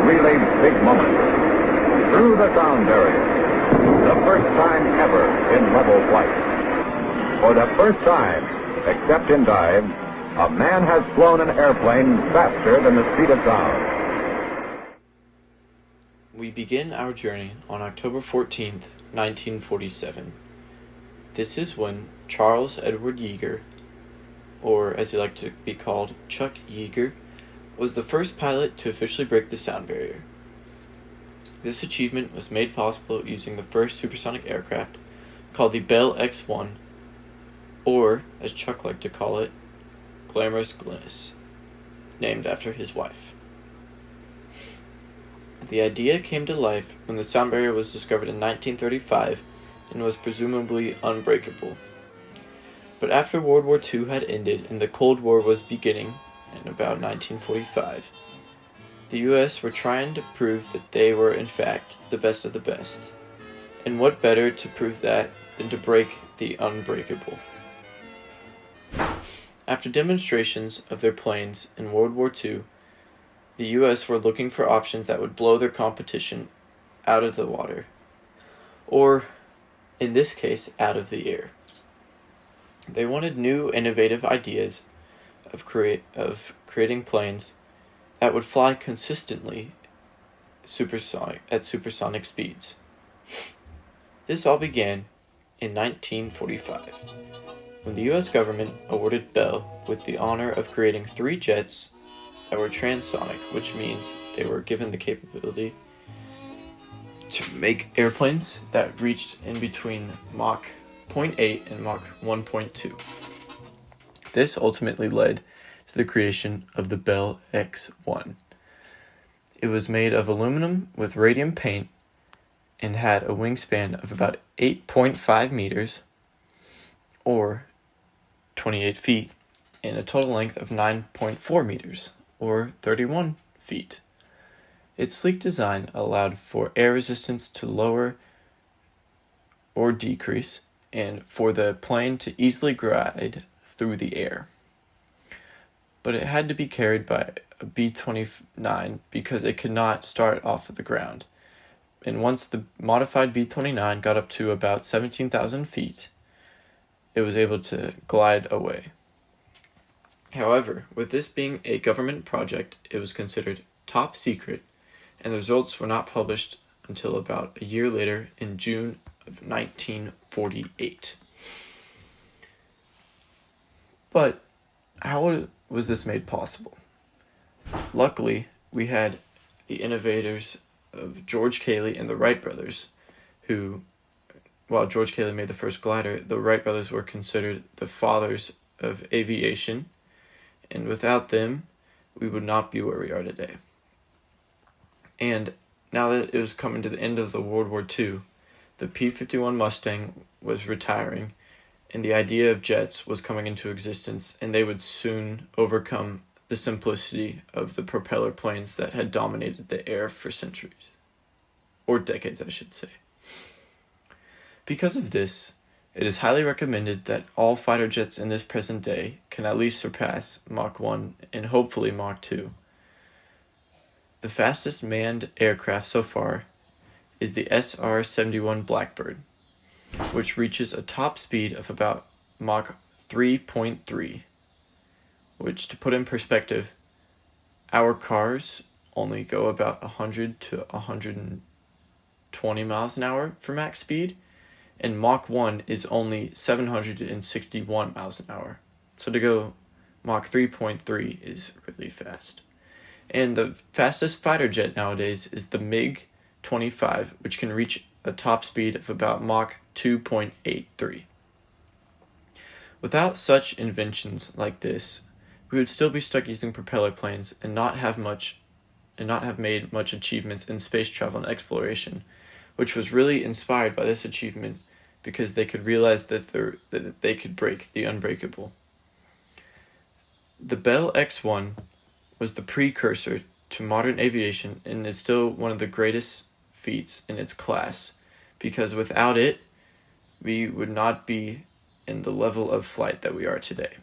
really big moment. Through the sound barrier, the first time ever in level flight. For the first time, except in dives, a man has flown an airplane faster than the speed of sound. We begin our journey on October 14th, 1947. This is when Charles Edward Yeager, or as he liked to be called, Chuck Yeager, was the first pilot to officially break the sound barrier. This achievement was made possible using the first supersonic aircraft, called the Bell X-1, or, as Chuck liked to call it, Glamorous Glynis, named after his wife. The idea came to life when the sound barrier was discovered in 1935 and was presumably unbreakable. But after World War II had ended and the Cold War was beginning in about 1945, the US were trying to prove that they were in fact the best of the best. And what better to prove that than to break the unbreakable? After demonstrations of their planes in World War II, the US were looking for options that would blow their competition out of the water, or, in this case, out of the air. They wanted new, innovative ideas of creating planes that would fly consistently at supersonic speeds. This all began in 1945, when the US government awarded Bell with the honor of creating 3 jets that were transonic, which means they were given the capability to make airplanes that reached in between Mach 0.8 and Mach 1.2. This ultimately led to the creation of the Bell X-1. It was made of aluminum with radium paint and had a wingspan of about 8.5 meters, or 28 feet, and a total length of 9.4 meters, or 31 feet. Its sleek design allowed for air resistance to lower or decrease, and for the plane to easily glide through the air. But it had to be carried by a B-29 because it could not start off at the ground. And once the modified B-29 got up to about 17,000 feet, it was able to glide away. However, with this being a government project, it was considered top secret, and the results were not published until about a year later in June of 1948. But how was this made possible? Luckily, we had the innovators of George Cayley and the Wright brothers, who, while George Cayley made the first glider, the Wright brothers were considered the fathers of aviation, and without them, we would not be where we are today. And now that it was coming to the end of the World War II, the P-51 Mustang was retiring, and the idea of jets was coming into existence, and they would soon overcome the simplicity of the propeller planes that had dominated the air for centuries. Or decades, I should say. Because of this, it is highly recommended that all fighter jets in this present day can at least surpass Mach 1 and hopefully Mach 2. The fastest manned aircraft so far is the SR-71 Blackbird, which reaches a top speed of about Mach 3.3, which, to put in perspective, our cars only go about 100 to 120 miles an hour for max speed, and Mach 1 is only 761 miles an hour. So to go Mach 3.3 is really fast. And the fastest fighter jet nowadays is the MiG-25, which can reach a top speed of about Mach 2.83. Without such inventions like this, we would still be stuck using propeller planes and not have made much achievements in space travel and exploration, which was really inspired by this achievement because they could realize that they could break the unbreakable. The Bell X-1 was the precursor to modern aviation and is still one of the greatest feats in its class, because without it, we would not be in the level of flight that we are today.